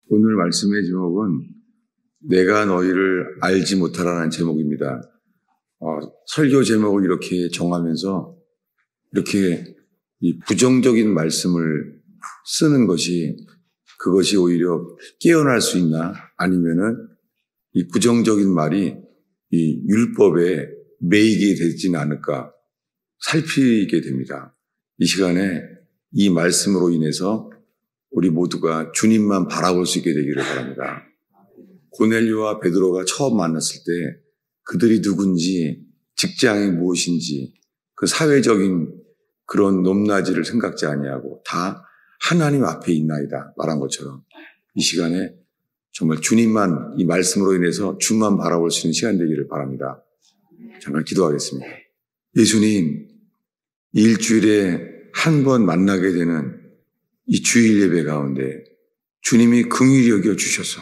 오늘 말씀의 제목은 내가 너희를 알지 못하라는 제목입니다. 설교 제목을 이렇게 정하면서 이렇게 이 부정적인 말씀을 쓰는 그것이 오히려 깨어날 수 있나, 아니면은 이 부정적인 말이 이 율법에 매이게 되지는 않을까 살피게 됩니다. 이 시간에 이 말씀으로 인해서 우리 모두가 주님만 바라볼 수 있게 되기를 바랍니다. 고넬료와 베드로가 처음 만났을 때 그들이 누군지, 직장이 무엇인지, 그 사회적인 그런 높낮이를 생각지 아니하고 다 하나님 앞에 있나이다 말한 것처럼 이 시간에 정말 주님만, 이 말씀으로 인해서 주만 바라볼 수 있는 시간 되기를 바랍니다. 정말 기도하겠습니다. 예수님, 일주일에 한 번 만나게 되는 이 주일 예배 가운데 주님이 긍휼히 여겨 주셔서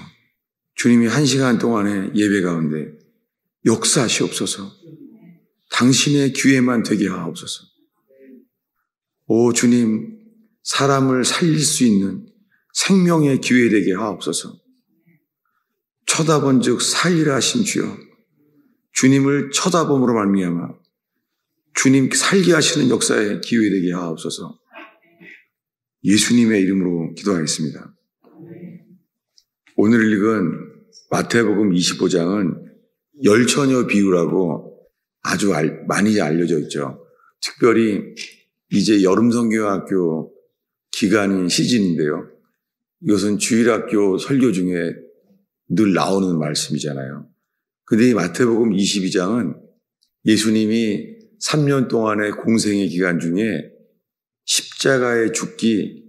주님이 1시간 동안의 예배 가운데 역사하시옵소서. 당신의 기회만 되게 하옵소서. 오 주님, 사람을 살릴 수 있는 생명의 기회 되게 하옵소서. 쳐다본 즉 살리라신 주여, 주님을 쳐다봄으로 말미암아 주님 살게 하시는 역사의 기회 되게 하옵소서. 예수님의 이름으로 기도하겠습니다. 오늘 읽은 마태복음 25장은 열처녀 비유라고 아주 많이 알려져 있죠. 특별히 이제 여름성경학교 기간인 시즌인데요. 이것은 주일학교 설교 중에 늘 나오는 말씀이잖아요. 근데 이 마태복음 22장은 예수님이 3년 동안의 공생의 기간 중에 십자가에 죽기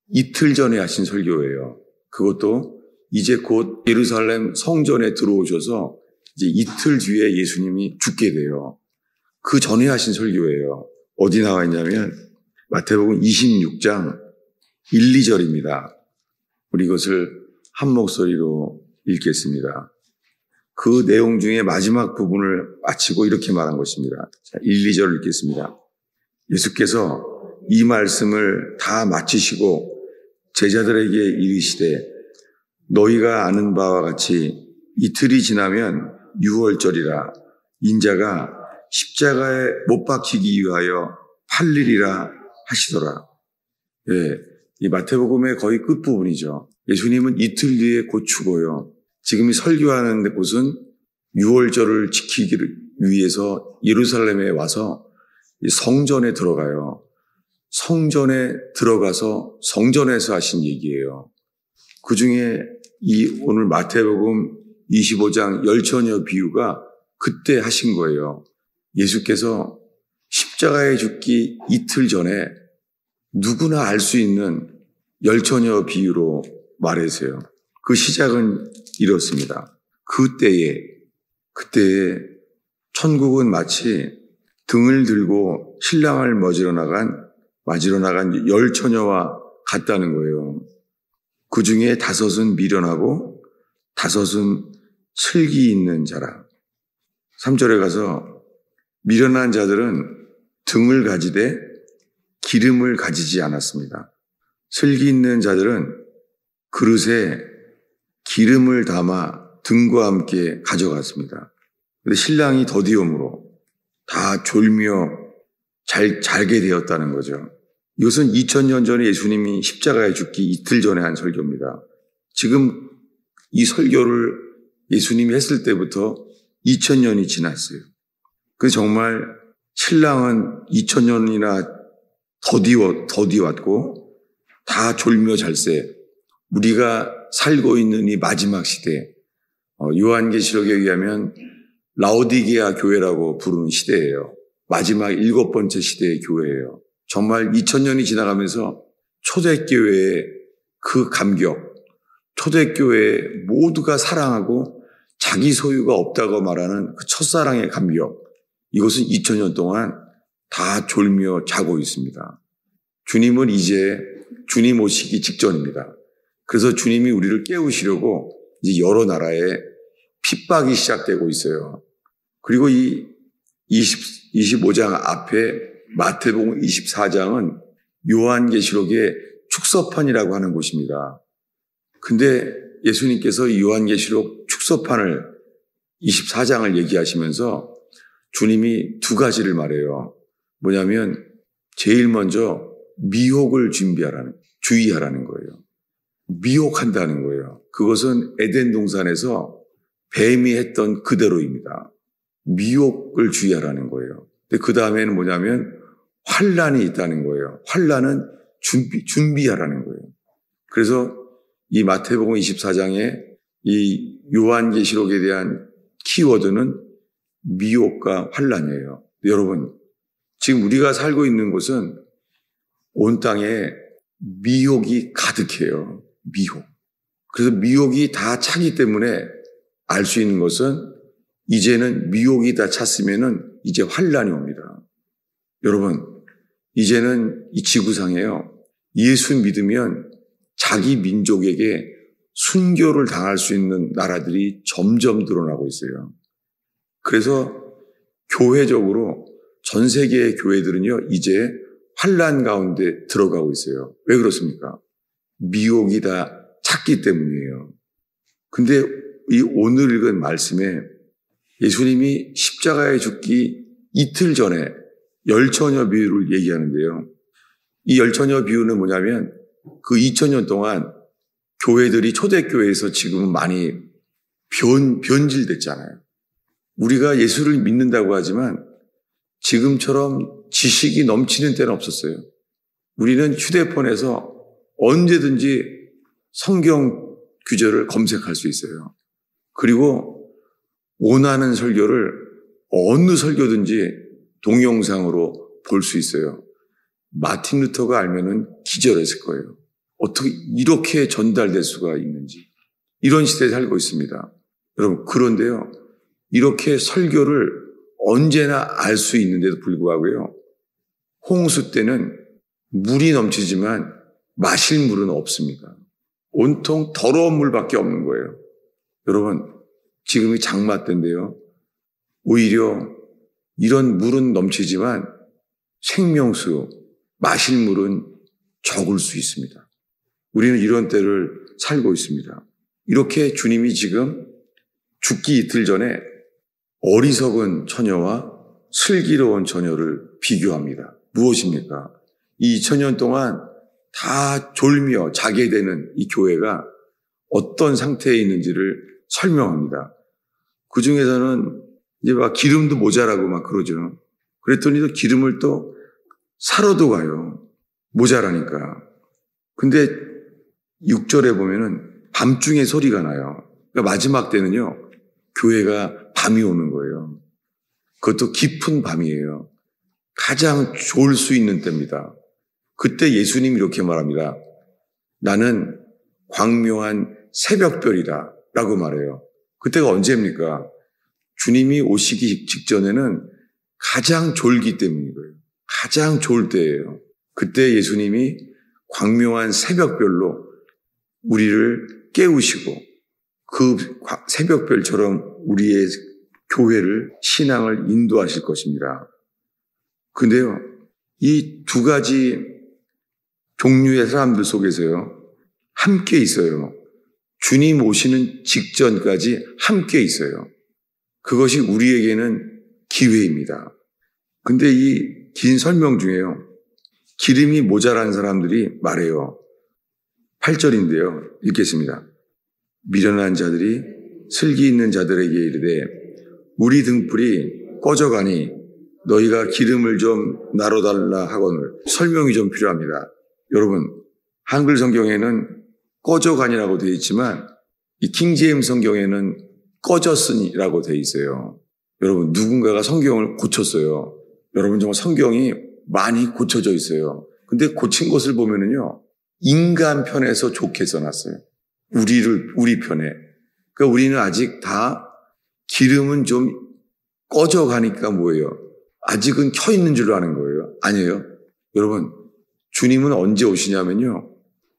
이틀 전에 하신 설교예요. 그것도 이제 곧 예루살렘 성전에 들어오셔서 이제 이틀 뒤에 예수님이 죽게 돼요. 그 전에 하신 설교예요. 어디 나와 있냐면 마태복음 26장 1, 2절입니다. 우리 이것을 한 목소리로 읽겠습니다. 그 내용 중에 마지막 부분을 마치고 이렇게 말한 것입니다. 자, 1, 2절을 읽겠습니다. 예수께서 이 말씀을 다 마치시고 제자들에게 이르시되 너희가 아는 바와 같이 이틀이 지나면 유월절이라 인자가 십자가에 못 박히기 위하여 팔리리라 하시더라. 예, 이 마태복음의 거의 끝부분이죠. 예수님은 이틀 뒤에 곧 죽어요. 지금 이 설교하는 곳은 유월절을 지키기를 위해서 예루살렘에 와서 성전에 들어가요. 성전에 들어가서 성전에서 하신 얘기예요. 그 중에 이 오늘 마태복음 25장 열처녀 비유가 그때 하신 거예요. 예수께서 십자가에 죽기 이틀 전에 누구나 알 수 있는 열처녀 비유로 말하세요. 그 시작은 이렇습니다. 그때에 천국은 마치 등을 들고 신랑을 맞으러 나간 열처녀와 같다는 거예요. 그 중에 5은 미련하고 5은 슬기 있는 자라. 3절에 가서 미련한 자들은 등을 가지되 기름을 가지지 않았습니다. 슬기 있는 자들은 그릇에 기름을 담아 등과 함께 가져갔습니다. 그런데 신랑이 더디움으로 다 졸며 잘게 되었다는 거죠. 이것은 2000년 전에 예수님이 십자가에 죽기 이틀 전에 한 설교입니다. 지금 이 설교를 예수님이 했을 때부터 2000년이 지났어요. 그래서 정말 신랑은 2000년이나 더디왔고 다 졸며 잘세, 우리가 살고 있는 이 마지막 시대, 요한계시록에 의하면 라오디게아 교회라고 부르는 시대예요. 마지막 7번째 시대의 교회예요. 정말 2000년이 지나가면서 초대교회의 그 감격, 초대교회 모두가 사랑하고 자기 소유가 없다고 말하는 그 첫사랑의 감격, 이것은 2000년 동안 다 졸며 자고 있습니다. 주님은 이제 주님 오시기 직전입니다. 그래서 주님이 우리를 깨우시려고 이제 여러 나라에 핍박이 시작되고 있어요. 그리고 이 25장 앞에 마태복음 24장은 요한계시록의 축소판이라고 하는 곳입니다. 근데 예수님께서 요한계시록 축소판을 24장을 얘기하시면서 주님이 두 가지를 말해요. 뭐냐면 제일 먼저 미혹을 주의하라는 거예요. 미혹한다는 거예요. 그것은 에덴 동산에서 뱀이 했던 그대로입니다. 미혹을 주의하라는 거예요. 근데 그 다음에는 뭐냐면 환난이 있다는 거예요. 환난은 준비하라는 거예요. 그래서 이 마태복음 24장에 이 요한계시록에 대한 키워드는 미혹과 환난이에요. 여러분, 지금 우리가 살고 있는 곳은 온 땅에 미혹이 가득해요. 미혹. 그래서 미혹이 다 차기 때문에 알 수 있는 것은 이제는 미혹이 다 찼으면은 이제 환난이 옵니다. 여러분, 이제는 이 지구상에요. 예수 믿으면 자기 민족에게 순교를 당할 수 있는 나라들이 점점 늘어나고 있어요. 그래서 교회적으로 전 세계의 교회들은요, 이제 환난 가운데 들어가고 있어요. 왜 그렇습니까? 미혹이 다 찼기 때문이에요. 근데 이 오늘 읽은 말씀에 예수님이 십자가에 죽기 이틀 전에 열처녀 비유를 얘기하는데요. 이 열처녀 비유는 뭐냐면 그 2000년 동안 교회들이 초대교회에서 지금은 많이 변질됐잖아요. 우리가 예수를 믿는다고 하지만 지금처럼 지식이 넘치는 때는 없었어요. 우리는 휴대폰에서 언제든지 성경 구절을 검색할 수 있어요. 그리고 원하는 설교를 어느 설교든지 동영상으로 볼 수 있어요. 마틴 루터가 알면은 기절했을 거예요. 어떻게 이렇게 전달될 수가 있는지. 이런 시대에 살고 있습니다. 여러분, 그런데요. 이렇게 설교를 언제나 알 수 있는데도 불구하고요. 홍수 때는 물이 넘치지만 마실 물은 없습니다. 온통 더러운 물밖에 없는 거예요. 여러분, 지금이 장마 때인데요. 오히려 이런 물은 넘치지만 생명수, 마실 물은 적을 수 있습니다. 우리는 이런 때를 살고 있습니다. 이렇게 주님이 지금 죽기 이틀 전에 어리석은 처녀와 슬기로운 처녀를 비교합니다. 무엇입니까? 이 2000년 동안 다 졸며 자게 되는 이 교회가 어떤 상태에 있는지를 설명합니다. 그 중에서는 이제 막 기름도 모자라고 막 그러죠. 그랬더니 또 기름을 또 사러도 가요. 모자라니까. 근데 6절에 보면은 밤중에 소리가 나요. 그러니까 마지막 때는요, 교회가 밤이 오는 거예요. 그것도 깊은 밤이에요. 가장 좋을 수 있는 때입니다. 그때 예수님이 이렇게 말합니다. 나는 광명한 새벽별이다 라고 말해요. 그때가 언제입니까? 주님이 오시기 직전에는 가장 졸기 때문인 거예요. 가장 좋을 때예요. 그때 예수님이 광명한 새벽별로 우리를 깨우시고 그 새벽별처럼 우리의 교회를, 신앙을 인도하실 것입니다. 근데요, 이 두 가지 종류의 사람들 속에서요, 함께 있어요. 주님 오시는 직전까지 함께 있어요. 그것이 우리에게는 기회입니다. 근데 이 긴 설명 중에요, 기름이 모자란 사람들이 말해요. 8절인데요. 읽겠습니다. 미련한 자들이 슬기 있는 자들에게 이르되 우리 등불이 꺼져가니 너희가 기름을 좀 나눠달라 하거늘. 설명이 좀 필요합니다. 여러분, 한글 성경에는 꺼져가니라고 되어 있지만 이 킹제임스 성경에는 꺼졌으니라고 되어 있어요. 여러분, 누군가가 성경을 고쳤어요. 여러분, 정말 성경이 많이 고쳐져 있어요. 근데 고친 것을 보면은요, 인간 편에서 좋게 써놨어요. 우리 편에. 그러니까 우리는 아직 다 기름은 좀 꺼져가니까 뭐예요? 아직은 켜 있는 줄 아는 거예요. 아니에요. 여러분, 주님은 언제 오시냐면요,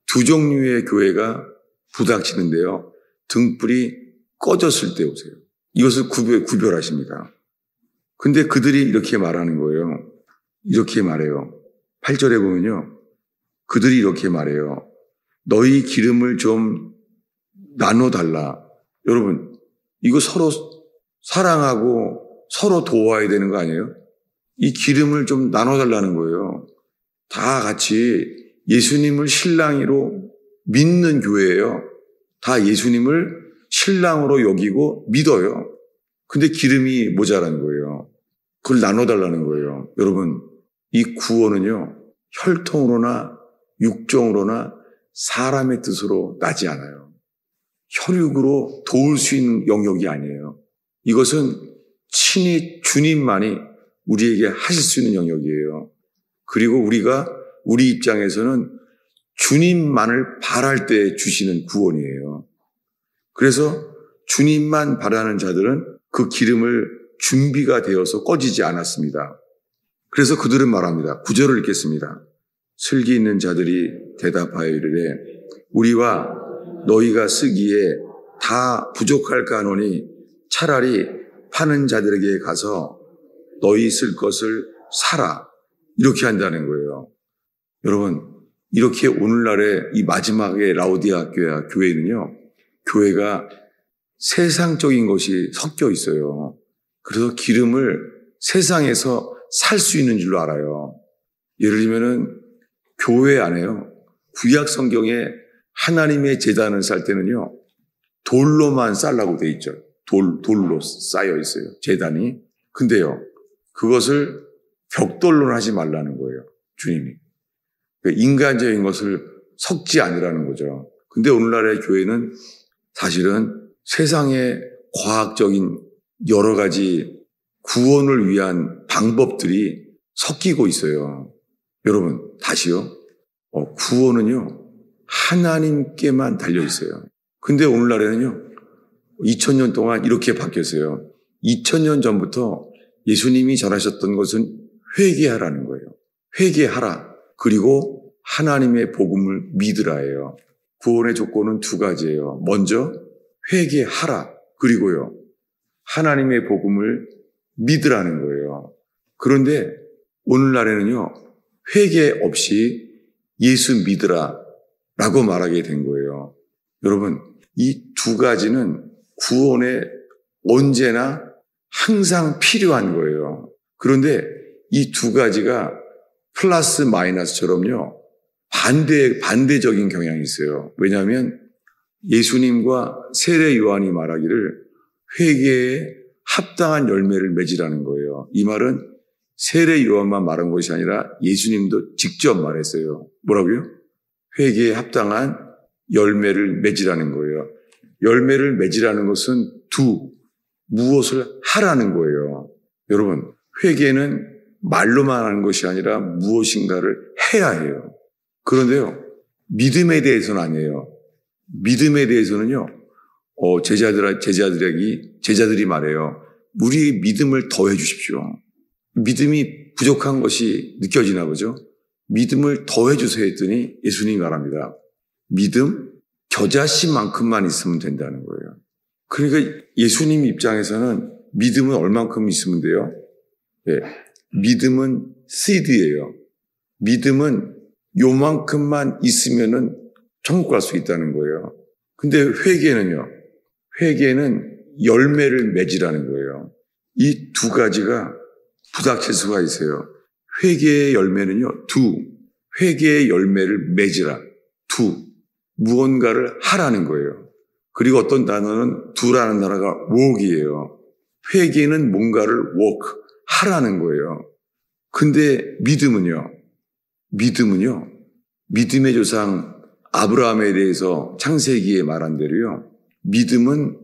두 종류의 교회가 부닥치는데요, 등불이 꺼졌을 때 오세요. 이것을 구별하십니다. 근데 그들이 이렇게 말하는 거예요. 이렇게 말해요. 8절에 보면요, 그들이 이렇게 말해요. 너희 기름을 좀 나눠달라. 여러분, 이거 서로 사랑하고 서로 도와야 되는 거 아니에요? 이 기름을 좀 나눠달라는 거예요. 다 같이 예수님을 신랑으로 믿는 교회예요. 다 예수님을 신랑으로 여기고 믿어요. 근데 기름이 모자란 거예요. 그걸 나눠달라는 거예요. 여러분, 이 구원은요, 혈통으로나 육정으로나 사람의 뜻으로 나지 않아요. 혈육으로 도울 수 있는 영역이 아니에요. 이것은 친히 주님만이 우리에게 하실 수 있는 영역이에요. 그리고 우리가 우리 입장에서는 주님만을 바랄 때 주시는 구원이에요. 그래서 주님만 바라는 자들은 그 기름을 준비가 되어서 꺼지지 않았습니다. 그래서 그들은 말합니다. 9절을 읽겠습니다. 슬기 있는 자들이 대답하여 이르되 우리와 너희가 쓰기에 다 부족할까 하노니 차라리 파는 자들에게 가서 너희 쓸 것을 사라. 이렇게 한다는 거예요. 여러분, 이렇게 오늘날의 이 마지막의 라오디아 교회는요, 교회가 세상적인 것이 섞여 있어요. 그래서 기름을 세상에서 살 수 있는 줄로 알아요. 예를 들면은 교회 안에요. 구약 성경에 하나님의 제단을 쌀 때는요, 돌로만 쌀라고 돼 있죠. 돌로 쌓여 있어요. 제단이. 근데요, 그것을 벽돌로 하지 말라는 거예요. 주님이. 인간적인 것을 섞지 않으라는 거죠. 근데 오늘날의 교회는 사실은 세상의 과학적인 여러 가지 구원을 위한 방법들이 섞이고 있어요. 여러분, 다시요. 구원은요, 하나님께만 달려 있어요. 근데 오늘날에는요, 2000년 동안 이렇게 바뀌었어요. 2000년 전부터 예수님이 전하셨던 것은 회개하라는 거예요. 회개하라. 그리고 하나님의 복음을 믿으라예요. 구원의 조건은 두 가지예요. 먼저 회개하라. 그리고요, 하나님의 복음을 믿으라는 거예요. 그런데 오늘날에는요, 회개 없이 예수 믿으라 라고 말하게 된 거예요. 여러분, 이 두 가지는 구원에 언제나 항상 필요한 거예요. 그런데 이 두 가지가 플러스 마이너스처럼요, 반대적인 경향이 있어요. 왜냐하면 예수님과 세례 요한이 말하기를 회개에 합당한 열매를 맺으라는 거예요. 이 말은 세례 요한만 말한 것이 아니라 예수님도 직접 말했어요. 뭐라고요? 회개에 합당한 열매를 맺으라는 거예요. 열매를 맺으라는 것은 무엇을 하라는 거예요. 여러분, 회개는 말로만 하는 것이 아니라 무엇인가를 해야 해요. 그런데요, 믿음에 대해서는 아니에요. 믿음에 대해서는요, 제자들이 말해요. 우리의 믿음을 더해 주십시오. 믿음이 부족한 것이 느껴지나 보죠. 믿음을 더해 주세요 했더니 예수님이 말합니다. 믿음 겨자씨만큼만 있으면 된다는 거예요. 그러니까 예수님 입장에서는 믿음은 얼만큼 있으면 돼요? 네. 믿음은 씨드예요. 믿음은 요만큼만 있으면은 천국 갈 수 있다는 거예요. 근데 회개는요, 회개는 열매를 맺으라는 거예요. 이 두 가지가 부닥칠 수가 있어요. 회개의 열매는요, 회개의 열매를 맺으라. 무언가를 하라는 거예요. 그리고 어떤 단어는 두라는 단어가 walk이에요. 회개는 뭔가를 walk, 하라는 거예요. 근데 믿음은요, 믿음의 조상 아브라함에 대해서 창세기에 말한 대로요, 믿음은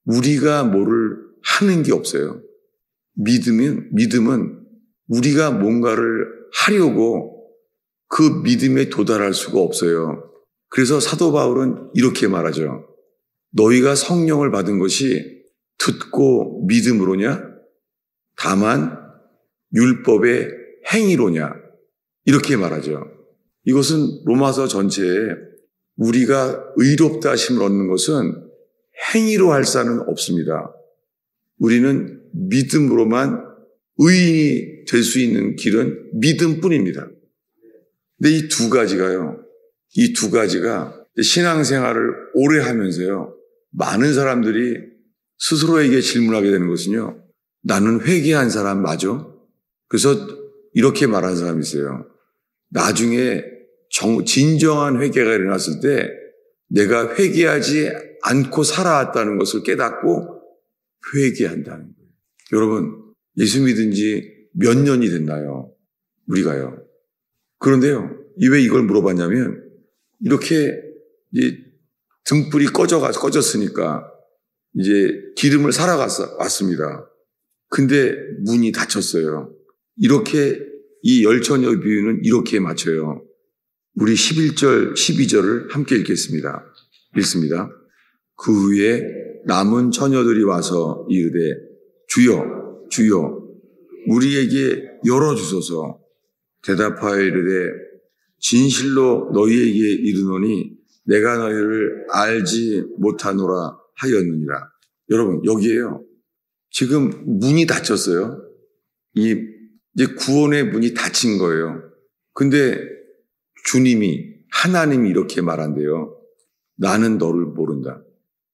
우리가 뭐를 하는 게 없어요. 믿음은 우리가 뭔가를 하려고 그 믿음에 도달할 수가 없어요. 그래서 사도 바울은 이렇게 말하죠. 너희가 성령을 받은 것이 듣고 믿음으로냐? 다만 율법의 행위로냐? 이렇게 말하죠. 이것은 로마서 전체에 우리가 의롭다 하심을 얻는 것은 행위로 할 사는 없습니다. 우리는 믿음으로만 의인이 될 수 있는 길은 믿음뿐입니다. 근데 이 두 가지가 신앙생활을 오래 하면서요, 많은 사람들이 스스로에게 질문하게 되는 것은요, 나는 회개한 사람 맞아? 그래서 이렇게 말하는 사람이 있어요. 나중에 진정한 회개가 일어났을 때 내가 회개하지 않고 살아왔다는 것을 깨닫고 회개한다는 거예요. 여러분, 예수 믿은 지 몇 년이 됐나요? 우리가요. 그런데요, 왜 이걸 물어봤냐면, 이렇게 이제 등불이 꺼졌으니까 이제 기름을 사러 왔습니다. 근데 문이 닫혔어요. 이렇게 이 열처녀 비유는 이렇게 맞춰요. 우리 11절, 12절을 함께 읽겠습니다. 읽습니다. 그 후에 남은 처녀들이 와서 이르되 주여, 주여, 우리에게 열어주소서. 대답하여 이르되 진실로 너희에게 이르노니 내가 너희를 알지 못하노라 하였느니라. 여러분, 여기에요. 지금 문이 닫혔어요. 이제 구원의 문이 닫힌 거예요. 근데 하나님이 이렇게 말한대요. 나는 너를 모른다.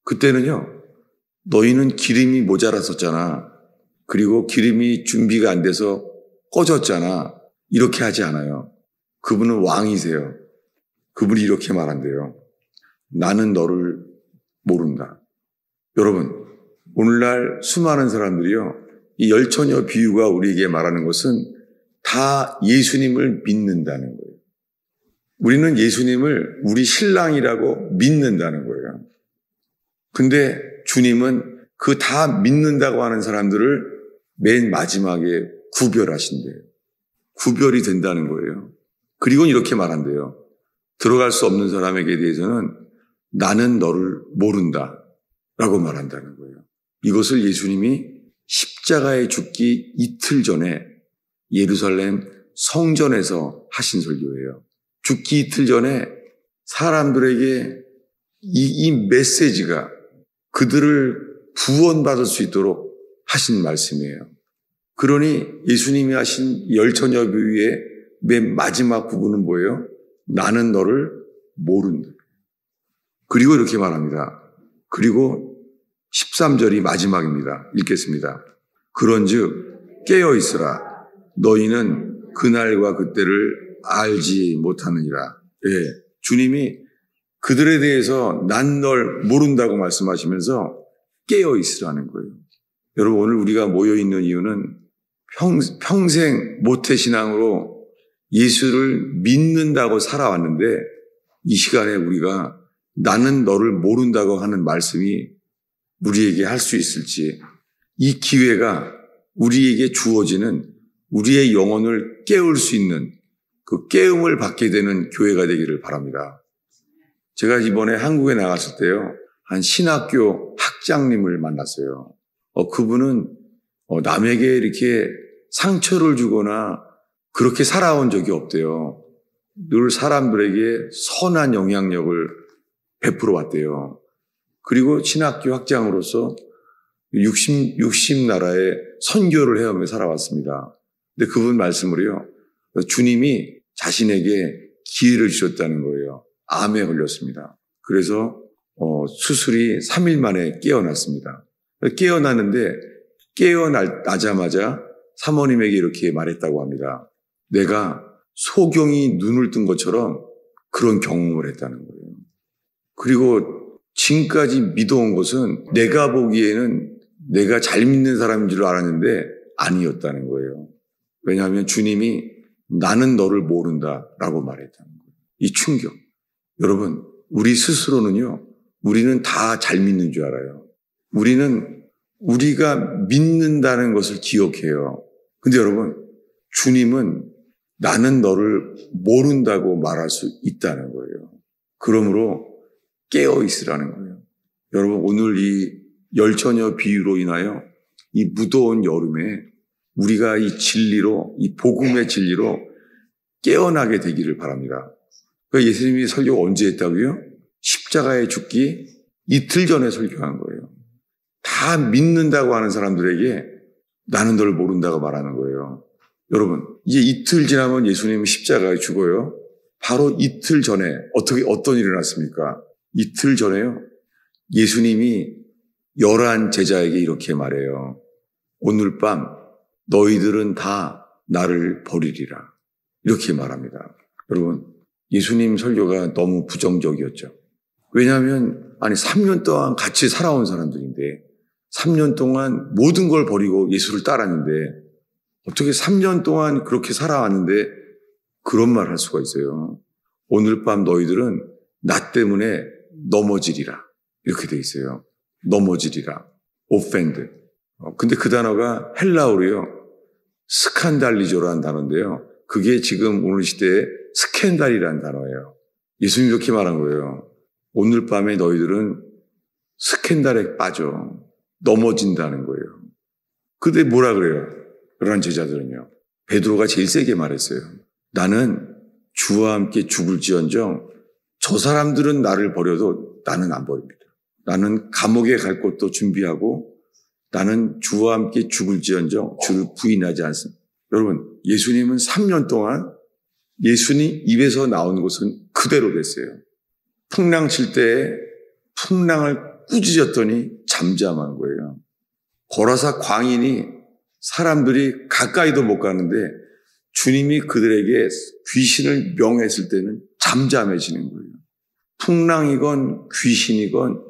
그때는요, 너희는 기름이 모자랐었잖아. 그리고 기름이 준비가 안 돼서 꺼졌잖아. 이렇게 하지 않아요. 그분은 왕이세요. 그분이 이렇게 말한대요. 나는 너를 모른다. 여러분, 오늘날 수많은 사람들이요, 이 열처녀 비유가 우리에게 말하는 것은 다 예수님을 믿는다는 거예요. 우리는 예수님을 우리 신랑이라고 믿는다는 거예요. 근데 주님은 그 다 믿는다고 하는 사람들을 맨 마지막에 구별하신대요. 구별이 된다는 거예요. 그리고 이렇게 말한대요. 들어갈 수 없는 사람에게 대해서는 나는 너를 모른다 라고 말한다는 거예요. 이것을 예수님이 십자가에 죽기 이틀 전에 예루살렘 성전에서 하신 설교예요. 죽기 이틀 전에 사람들에게 이 메시지가 그들을 구원받을 수 있도록 하신 말씀이에요. 그러니 예수님이 하신 열처녀 비유의 맨 마지막 부분은 뭐예요? 나는 너를 모른다. 그리고 이렇게 말합니다. 그리고 13절이 마지막입니다. 읽겠습니다. 그런즉 깨어있으라. 너희는 그날과 그때를 알지 못하느니라. 예, 주님이 그들에 대해서 난 널 모른다고 말씀하시면서 깨어있으라는 거예요. 여러분, 오늘 우리가 모여있는 이유는 평생 모태신앙으로 예수를 믿는다고 살아왔는데 이 시간에 우리가 나는 너를 모른다고 하는 말씀이 우리에게 할 수 있을지, 이 기회가 우리에게 주어지는 우리의 영혼을 깨울 수 있는 그 깨움을 받게 되는 교회가 되기를 바랍니다. 제가 이번에 한국에 나갔을 때요, 한 신학교 학장님을 만났어요. 그분은 남에게 이렇게 상처를 주거나 그렇게 살아온 적이 없대요. 늘 사람들에게 선한 영향력을 베풀어 왔대요. 그리고 신학교 학장으로서 60 나라에 선교를 해오며 살아왔습니다. 근데 그분 말씀으로요, 주님이 자신에게 기회를 주셨다는 거예요. 암에 걸렸습니다. 그래서 수술이 3일 만에 깨어났습니다. 깨어났는데 깨어나자마자 사모님에게 이렇게 말했다고 합니다. 내가 소경이 눈을 뜬 것처럼 그런 경험을 했다는 거예요. 그리고 지금까지 믿어온 것은 내가 보기에는 내가 잘 믿는 사람인 줄 알았는데 아니었다는 거예요. 왜냐하면 주님이 나는 너를 모른다라고 말했다는 거예요. 이 충격. 여러분, 우리 스스로는요, 우리는 다 잘 믿는 줄 알아요. 우리는 우리가 믿는다는 것을 기억해요. 근데 여러분, 주님은 나는 너를 모른다고 말할 수 있다는 거예요. 그러므로 깨어있으라는 거예요. 여러분, 오늘 이 열처녀 비유로 인하여 이 무더운 여름에 우리가 이 진리로, 이 복음의 진리로 깨어나게 되기를 바랍니다. 그러니까 예수님이 설교가 언제 했다고요? 십자가에 죽기 이틀 전에 설교한 거예요. 다 믿는다고 하는 사람들에게 나는 널 모른다고 말하는 거예요. 여러분, 이제 이틀 지나면 예수님은 십자가에 죽어요. 바로 이틀 전에 어떤 일이 일어났습니까? 이틀 전에요. 예수님이 11 제자에게 이렇게 말해요. 오늘 밤 너희들은 다 나를 버리리라. 이렇게 말합니다. 여러분, 예수님 설교가 너무 부정적이었죠. 왜냐하면 3년 동안 같이 살아온 사람들인데 3년 동안 모든 걸 버리고 예수를 따랐는데 어떻게 3년 동안 그렇게 살아왔는데 그런 말 할 수가 있어요. 오늘 밤 너희들은 나 때문에 넘어지리라. 이렇게 돼 있어요. 넘어지리라. offend. 근데 그 단어가 헬라어로요. 스칸달리조라는 단어인데요. 그게 지금 오늘 시대에 스캔달이라는 단어예요. 예수님이 이렇게 말한 거예요. 오늘 밤에 너희들은 스캔달에 빠져. 넘어진다는 거예요. 근데 뭐라 그래요? 그러한 제자들은요. 베드로가 제일 세게 말했어요. 나는 주와 함께 죽을지언정 저 사람들은 나를 버려도 나는 안 버립니다. 나는 감옥에 갈 곳도 준비하고 나는 주와 함께 죽을지언정 주를 부인하지 않습니다. 여러분, 예수님은 3년 동안 예수님 입에서 나온 것은 그대로 됐어요. 풍랑 칠 때에 풍랑을 꾸짖었더니 잠잠한 거예요. 고라사 광인이 사람들이 가까이도 못 가는데 주님이 그들에게 귀신을 명했을 때는 잠잠해지는 거예요. 풍랑이건 귀신이건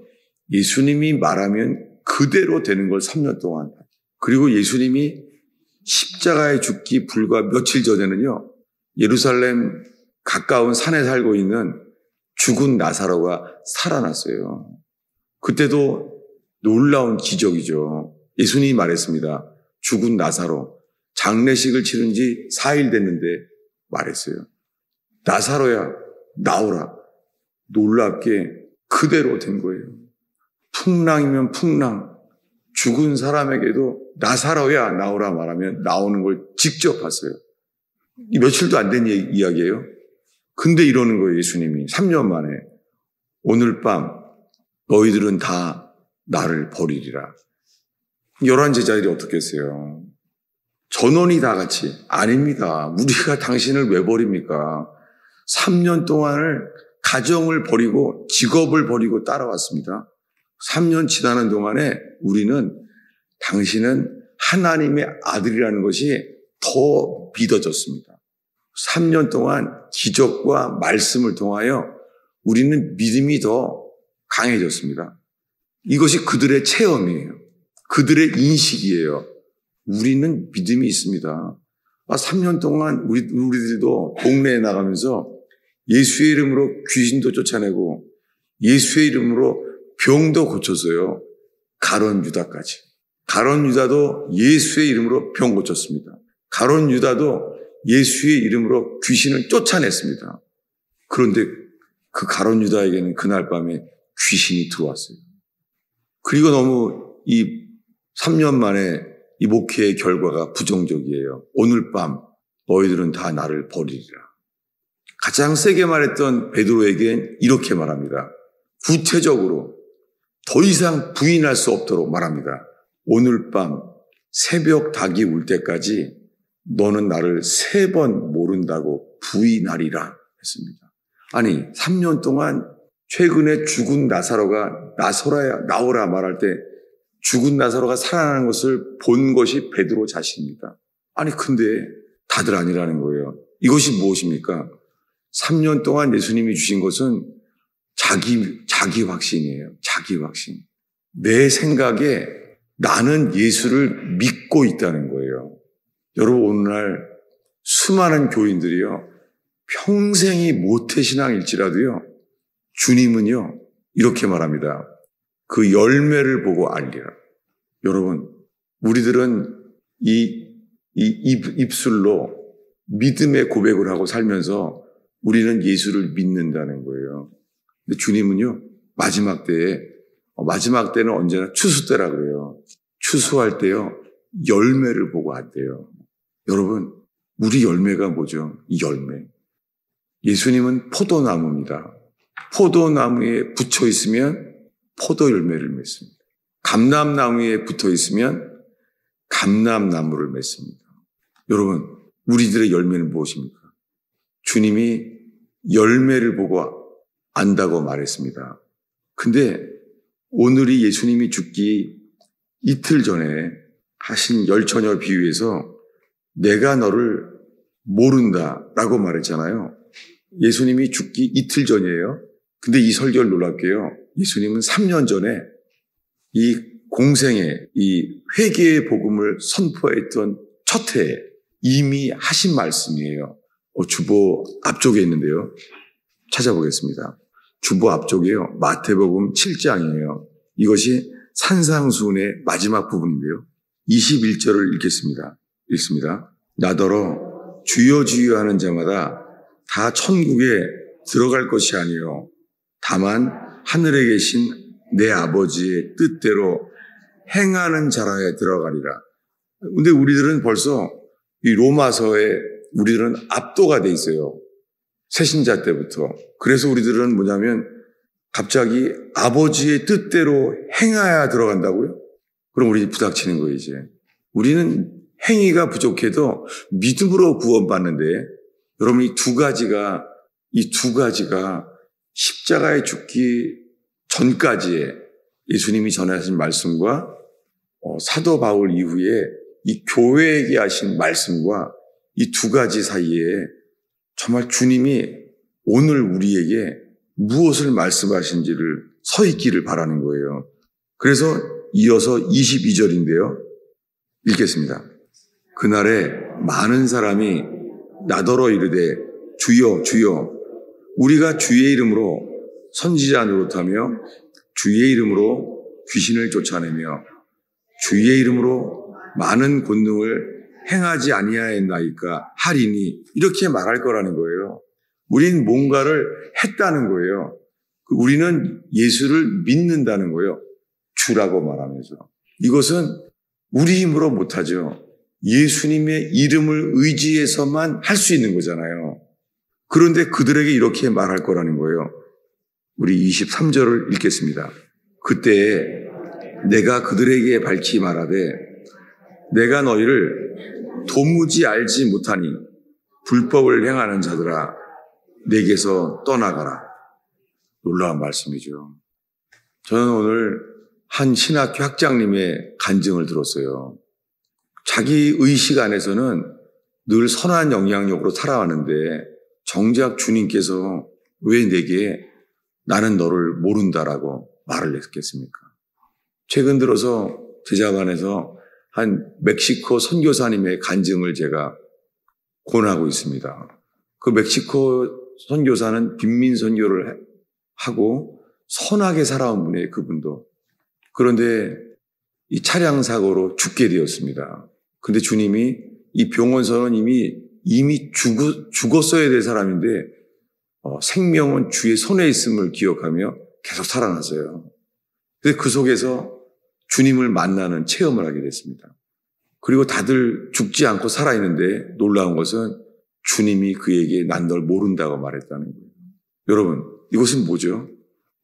예수님이 말하면 그대로 되는 걸 3년 동안. 그리고 예수님이 십자가에 죽기 불과 며칠 전에는요. 예루살렘 가까운 산에 살고 있는 죽은 나사로가 살아났어요. 그때도 놀라운 기적이죠. 예수님이 말했습니다. 죽은 나사로 장례식을 치른 지 4일 됐는데 말했어요. 나사로야 나오라. 놀랍게 그대로 된 거예요. 풍랑이면 풍랑, 죽은 사람에게도 나사로야 나오라 말하면 나오는 걸 직접 봤어요. 이 며칠도 안 된 이야기예요. 근데 이러는 거예요. 예수님이 3년 만에 오늘 밤 너희들은 다 나를 버리리라. 11 제자들이 어떻게 했어요? 전원이 다 같이 아닙니다. 우리가 당신을 왜 버립니까? 3년 동안을 가정을 버리고 직업을 버리고 따라왔습니다. 3년 지나는 동안에 우리는 당신은 하나님의 아들이라는 것이 더 믿어졌습니다. 3년 동안 기적과 말씀을 통하여 우리는 믿음이 더 강해졌습니다. 이것이 그들의 체험이에요. 그들의 인식이에요. 우리는 믿음이 있습니다. 3년 동안 우리들도 동네에 나가면서 예수의 이름으로 귀신도 쫓아내고 예수의 이름으로 병도 고쳤어요. 가룟 유다까지. 가룟 유다도 예수의 이름으로 병 고쳤습니다. 가룟 유다도 예수의 이름으로 귀신을 쫓아냈습니다. 그런데 그 가룟 유다에게는 그날 밤에 귀신이 들어왔어요. 그리고 너무 이 3년 만에 이 목회의 결과가 부정적이에요. 오늘 밤 너희들은 다 나를 버리리라. 가장 세게 말했던 베드로에겐 이렇게 말합니다. 구체적으로 더 이상 부인할 수 없도록 말합니다. 오늘 밤 새벽 닭이 울 때까지 너는 나를 3번 모른다고 부인하리라 했습니다. 아니 3년 동안 최근에 죽은 나사로가 나오라 말할 때 죽은 나사로가 살아나는 것을 본 것이 베드로 자신입니다. 아니 근데 다들 아니라는 거예요. 이것이 무엇입니까? 3년 동안 예수님이 주신 것은 자기 확신이에요. 자기 확신. 내 생각에 나는 예수를 믿고 있다는 거예요. 여러분 오늘날 수많은 교인들이요. 평생이 모태신앙일지라도요. 주님은요. 이렇게 말합니다. 그 열매를 보고 알리라. 여러분 우리들은 이 입술로 믿음의 고백을 하고 살면서 우리는 예수를 믿는다는 거예요. 근데 주님은요. 마지막 때는 언제나 추수 때라 그래요. 추수할 때요. 열매를 보고 한대요. 여러분 우리 열매가 뭐죠? 이 열매. 예수님은 포도나무입니다. 포도나무에 붙여 있으면 포도 열매를 맺습니다. 감람나무에 붙어 있으면 감람나무를 맺습니다. 여러분 우리들의 열매는 무엇입니까? 주님이 열매를 보고 안다고 말했습니다. 근데 오늘이 예수님이 죽기 이틀 전에 하신 열처녀 비유에서 내가 너를 모른다라고 말했잖아요. 예수님이 죽기 이틀 전이에요. 근데 이 설교를 놀랍게요. 예수님은 3년 전에 이 공생의 이 회개의 복음을 선포했던 첫 해에 이미 하신 말씀이에요. 주보 앞쪽에 있는데요. 찾아보겠습니다. 주보 앞쪽이에요. 마태복음 7장이에요. 이것이 산상수훈의 마지막 부분인데요. 21절을 읽습니다. 나더러 주여 주여 하는 자마다 다 천국에 들어갈 것이 아니요 다만 하늘에 계신 내 아버지의 뜻대로 행하는 자라에 들어가리라. 근데 우리들은 벌써 이 로마서에 우리들은 압도가 돼 있어요. 새신자 때부터. 그래서 우리들은 뭐냐면 갑자기 아버지의 뜻대로 행해야 들어간다고요? 그럼 우리 부닥치는 거예요, 이제. 우리는 행위가 부족해도 믿음으로 구원받는데 여러분 이 두 가지가 십자가에 죽기 전까지의 예수님이 전하신 말씀과 사도 바울 이후에 이 교회에게 하신 말씀과 이 두 가지 사이에 정말 주님이 오늘 우리에게 무엇을 말씀하신지를 서 있기를 바라는 거예요. 그래서 이어서 22절인데요. 읽겠습니다. 그날에 많은 사람이 나더러 이르되 주여 주여 우리가 주의 이름으로 선지자 노릇하며 주의 이름으로 귀신을 쫓아내며 주의 이름으로 많은 권능을 행하지 아니하였나이까 하리니 이렇게 말할 거라는 거예요. 우리는 뭔가를 했다는 거예요. 우리는 예수를 믿는다는 거예요. 주라고 말하면서. 이것은 우리 힘으로 못하죠. 예수님의 이름을 의지해서만 할 수 있는 거잖아요. 그런데 그들에게 이렇게 말할 거라는 거예요. 우리 23절을 읽겠습니다. 그때 내가 그들에게 밝히 말하되 내가 너희를 도무지 알지 못하니 불법을 행하는 자들아 내게서 떠나가라. 놀라운 말씀이죠. 저는 오늘 한 신학교 학장님의 간증을 들었어요. 자기 의식 안에서는 늘 선한 영향력으로 살아왔는데 정작 주님께서 왜 내게 나는 너를 모른다라고 말을 했겠습니까? 최근 들어서 제자반에서 한 멕시코 선교사님의 간증을 제가 권하고 있습니다. 그 멕시코 선교사는 빈민 선교를 하고 선하게 살아온 분이에요, 그분도. 그런데 이 차량 사고로 죽게 되었습니다. 근데 주님이 이 병원서는 이미 죽었어야 될 사람인데 생명은 주의 손에 있음을 기억하며 계속 살아났어요. 근데 그 속에서 주님을 만나는 체험을 하게 됐습니다. 그리고 다들 죽지 않고 살아있는데 놀라운 것은 주님이 그에게 난 널 모른다고 말했다는 거예요. 여러분, 이것은 뭐죠?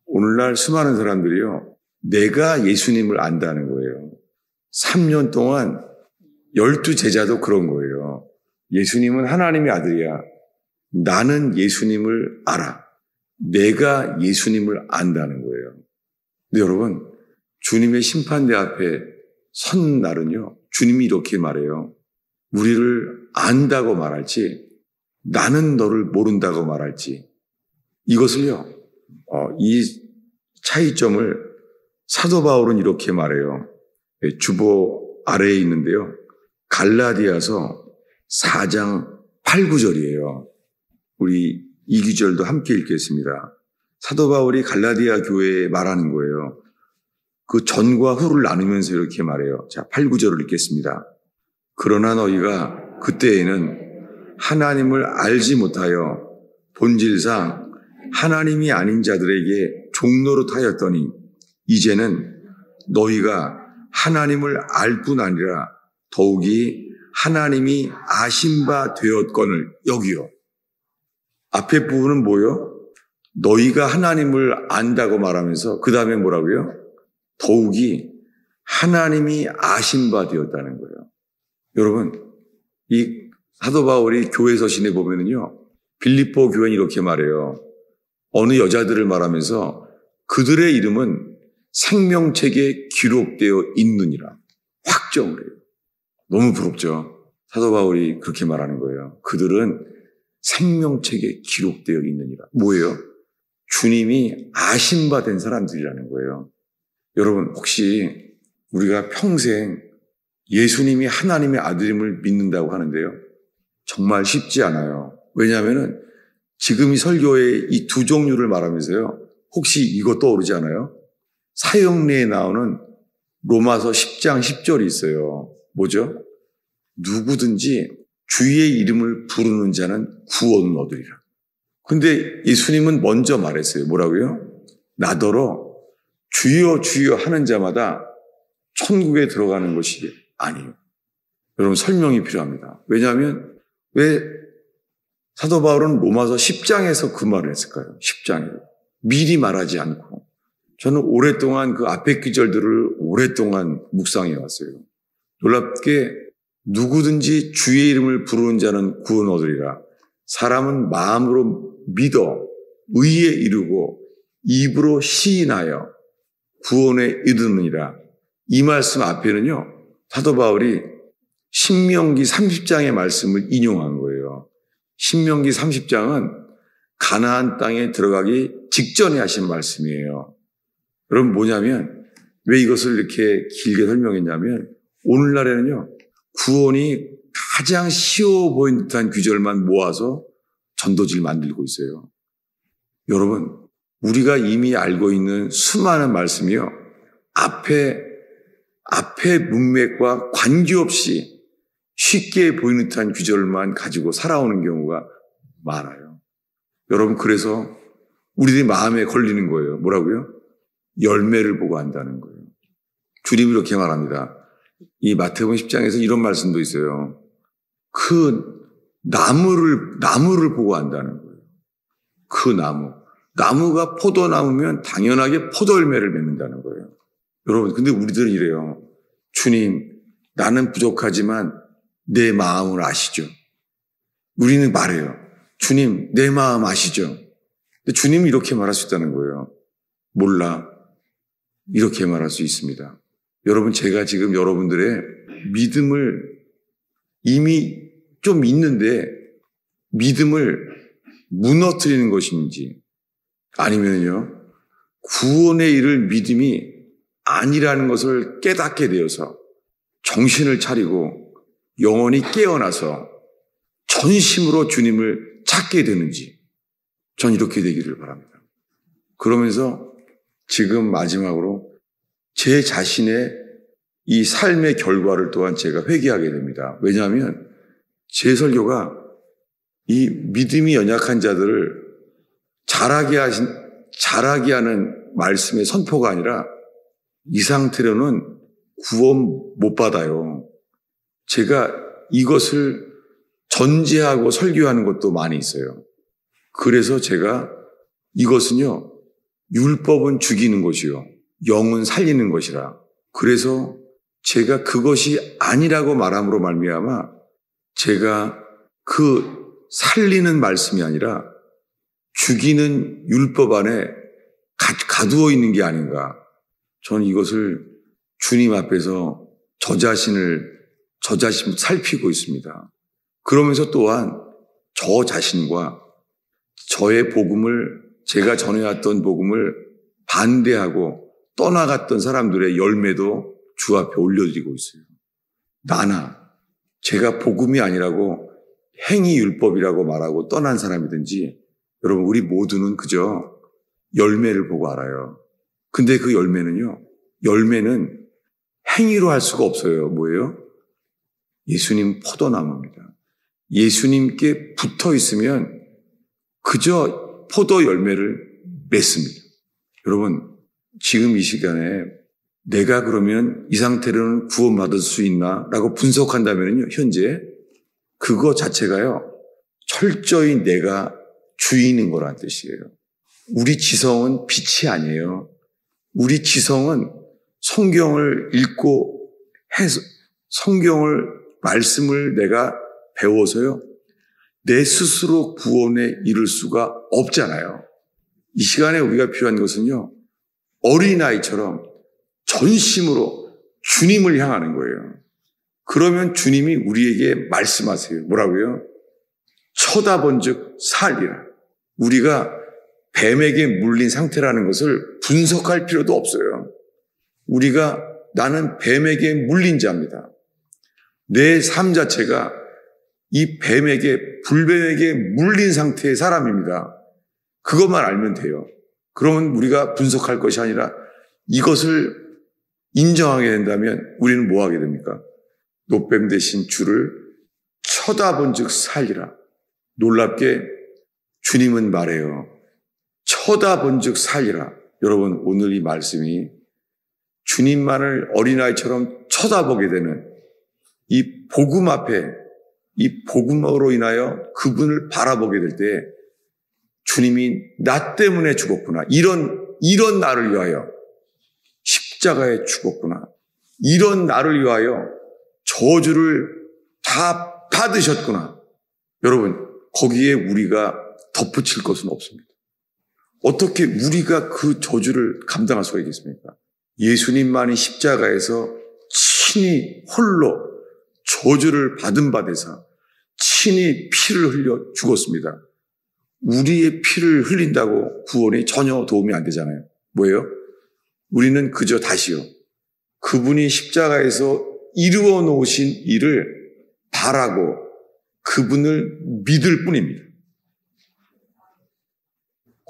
오늘날 수많은 사람들이요, 내가 예수님을 안다는 거예요. 3년 동안 12제자도 그런 거예요. 예수님은 하나님의 아들이야. 나는 예수님을 알아. 내가 예수님을 안다는 거예요. 근데 여러분, 주님의 심판대 앞에 선 날은요, 주님이 이렇게 말해요. 우리를 안다고 말할지, 나는 너를 모른다고 말할지, 이것을요, 이 차이점을 사도 바울은 이렇게 말해요. 주보 아래에 있는데요. 갈라디아서 4장 8, 9절이에요. 우리 이 구절도 함께 읽겠습니다. 사도 바울이 갈라디아 교회에 말하는 거예요. 그 전과 후를 나누면서 이렇게 말해요. 자, 8, 9절을 읽겠습니다. 그러나 너희가 그때에는 하나님을 알지 못하여 본질상 하나님이 아닌 자들에게 종노릇하였더니 이제는 너희가 하나님을 알 뿐 아니라 더욱이 하나님이 아신 바 되었거늘 여기요. 앞에 부분은 뭐요? 너희가 하나님을 안다고 말하면서 그 다음에 뭐라고요? 더욱이 하나님이 아신 바 되었다는 거예요. 여러분, 이 사도 바울이 교회 서신에 보면은요, 빌립보 교회는 이렇게 말해요. 어느 여자들을 말하면서 그들의 이름은 생명책에 기록되어 있느니라. 확정을 해요. 너무 부럽죠. 사도 바울이 그렇게 말하는 거예요. 그들은 생명책에 기록되어 있느니라. 뭐예요? 주님이 아신 바 된 사람들이라는 거예요. 여러분, 혹시 우리가 평생 예수님이 하나님의 아들임을 믿는다고 하는데요. 정말 쉽지 않아요. 왜냐하면 지금 이 설교의 이 두 종류를 말하면서요. 혹시 이거 떠오르지 않아요? 사형리에 나오는 로마서 10장 10절이 있어요. 뭐죠? 누구든지 주의 이름을 부르는 자는 구원을 얻으리라. 근데 예수님은 먼저 말했어요. 뭐라고요? 나더러 주여 주여 하는 자마다 천국에 들어가는 것이 아니에요. 여러분 설명이 필요합니다. 왜냐하면 왜 사도 바울은 로마서 10장에서 그 말을 했을까요? 10장에 미리 말하지 않고. 저는 오랫동안 그 앞에 구절들을 오랫동안 묵상해 왔어요. 놀랍게 누구든지 주의 이름을 부르는 자는 구원 얻으리라. 사람은 마음으로 믿어 의에 이르고 입으로 시인하여 구원에 이르느니라. 이 말씀 앞에는요. 사도 바울이 신명기 30장의 말씀을 인용한 거예요. 신명기 30장은 가나안 땅에 들어가기 직전에 하신 말씀이에요. 여러분 뭐냐면 왜 이것을 이렇게 길게 설명했냐면 오늘날에는요. 구원이 가장 쉬워 보이는 듯한 구절만 모아서 전도지를 만들고 있어요. 여러분 우리가 이미 알고 있는 수많은 말씀이요. 앞에 문맥과 관계없이 쉽게 보이는 듯한 구절만 가지고 살아오는 경우가 많아요. 여러분 그래서 우리들이 마음에 걸리는 거예요. 뭐라고요? 열매를 보고 한다는 거예요. 주님이 이렇게 말합니다. 이 마태복음 10장에서 이런 말씀도 있어요. 그 나무를 보고 한다는 거예요. 그 나무가 포도나무면 당연하게 포도 열매를 맺는다는 거예요. 여러분 근데 우리들은 이래요. 주님 나는 부족하지만 내 마음을 아시죠. 우리는 말해요. 주님 내 마음 아시죠. 근데 주님이 이렇게 말할 수 있다는 거예요. 몰라. 이렇게 말할 수 있습니다. 여러분 제가 지금 여러분들의 믿음을 이미 좀 있는데 믿음을 무너뜨리는 것인지 아니면요 구원에 이를 믿음이 아니라는 것을 깨닫게 되어서 정신을 차리고 영혼이 깨어나서 전심으로 주님을 찾게 되는지 전 이렇게 되기를 바랍니다. 그러면서 지금 마지막으로 제 자신의 이 삶의 결과를 또한 제가 회개하게 됩니다. 왜냐하면 제 설교가 이 믿음이 연약한 자들을 자라게 하는 말씀의 선포가 아니라 이 상태로는 구원 못 받아요. 제가 이것을 전제하고 설교하는 것도 많이 있어요. 그래서 제가 이것은요, 율법은 죽이는 것이요, 영은 살리는 것이라. 그래서 제가 그것이 아니라고 말함으로 말미암아 제가 그 살리는 말씀이 아니라 죽이는 율법 안에 가두어 있는 게 아닌가. 저는 이것을 주님 앞에서 저 자신 살피고 있습니다. 그러면서 또한 저 자신과 저의 복음을, 제가 전해왔던 복음을 반대하고 떠나갔던 사람들의 열매도 주 앞에 올려드리고 있어요. 제가 복음이 아니라고 행위율법이라고 말하고 떠난 사람이든지 여러분 우리 모두는 그저 열매를 보고 알아요. 근데 그 열매는 행위로 할 수가 없어요. 뭐예요? 예수님 포도나무입니다. 예수님께 붙어 있으면 그저 포도 열매를 맺습니다. 여러분 지금 이 시간에 내가 그러면 이 상태로는 구원받을 수 있나? 라고 분석한다면요, 현재 그거 자체가요, 철저히 내가 주인인 거란 뜻이에요. 우리 지성은 빛이 아니에요. 우리 지성은 성경을 읽고 해서, 말씀을 내가 배워서요, 내 스스로 구원에 이를 수가 없잖아요. 이 시간에 우리가 필요한 것은요, 어린아이처럼 전심으로 주님을 향하는 거예요. 그러면 주님이 우리에게 말씀하세요. 뭐라고요? 쳐다본 즉 살리라. 우리가 뱀에게 물린 상태라는 것을 분석할 필요도 없어요. 우리가 나는 뱀에게 물린 자입니다. 내 삶 자체가 이 불뱀에게 물린 상태의 사람입니다. 그것만 알면 돼요. 그러면 우리가 분석할 것이 아니라 이것을 인정하게 된다면 우리는 뭐 하게 됩니까? 노뱀 대신 주를 쳐다본 즉 살리라. 놀랍게 주님은 말해요. 쳐다본 즉 살리라. 여러분, 오늘 이 말씀이 주님만을 어린아이처럼 쳐다보게 되는 이 복음 앞에, 이 복음으로 인하여 그분을 바라보게 될 때 주님이 나 때문에 죽었구나. 이런 나를 위하여 십자가에 죽었구나. 이런 나를 위하여 저주를 다 받으셨구나. 여러분, 거기에 우리가 덧붙일 것은 없습니다. 어떻게 우리가 그 저주를 감당할 수가 있겠습니까? 예수님만이 십자가에서 친히 홀로 저주를 받은 바 되사 친히 피를 흘려 죽었습니다. 우리의 피를 흘린다고 구원이 전혀 도움이 안 되잖아요. 뭐예요? 우리는 그저 다시요, 그분이 십자가에서 이루어 놓으신 일을 바라고 그분을 믿을 뿐입니다.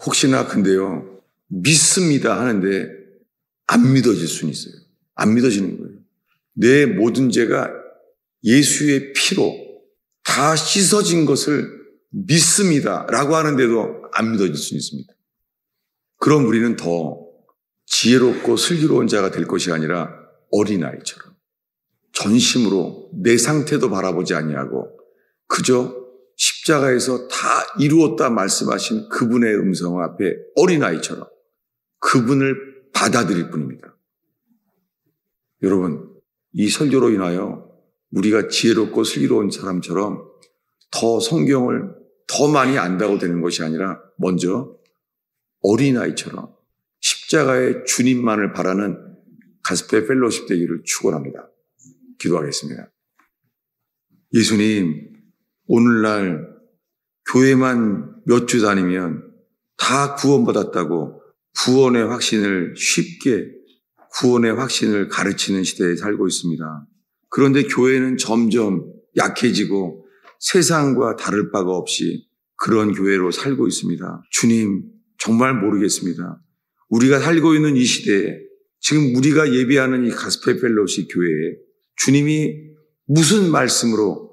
혹시나 근데요, 믿습니다 하는데 안 믿어질 수는 있어요. 안 믿어지는 거예요. 내 모든 죄가 예수의 피로 다 씻어진 것을 믿습니다 라고 하는데도 안 믿어질 수는 있습니다. 그럼 우리는 더 지혜롭고 슬기로운 자가 될 것이 아니라 어린아이처럼 전심으로 내 상태도 바라보지 아니하고 그저 십자가에서 다 이루었다 말씀하신 그분의 음성 앞에 어린아이처럼 그분을 받아들일 뿐입니다. 여러분, 이 설교로 인하여 우리가 지혜롭고 슬기로운 사람처럼 더 성경을 더 많이 안다고 되는 것이 아니라 먼저 어린아이처럼 십자가의 주님만을 바라는 가스펠 펠로십 되기를 축원합니다. 기도하겠습니다. 예수님, 오늘날 교회만 몇 주 다니면 다 구원받았다고 구원의 확신을 가르치는 시대에 살고 있습니다. 그런데 교회는 점점 약해지고 세상과 다를 바가 없이 그런 교회로 살고 있습니다. 주님, 정말 모르겠습니다. 우리가 살고 있는 이 시대에 지금 우리가 예배하는 이 가스펠 펠로십 교회에 주님이 무슨 말씀으로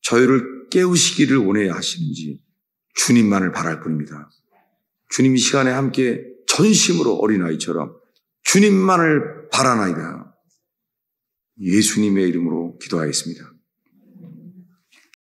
저희를 깨우시기를 원해 하시는지 주님만을 바랄 뿐입니다. 주님, 이 시간에 함께 전심으로 어린아이처럼 주님만을 바라나이다. 예수님의 이름으로 기도하겠습니다.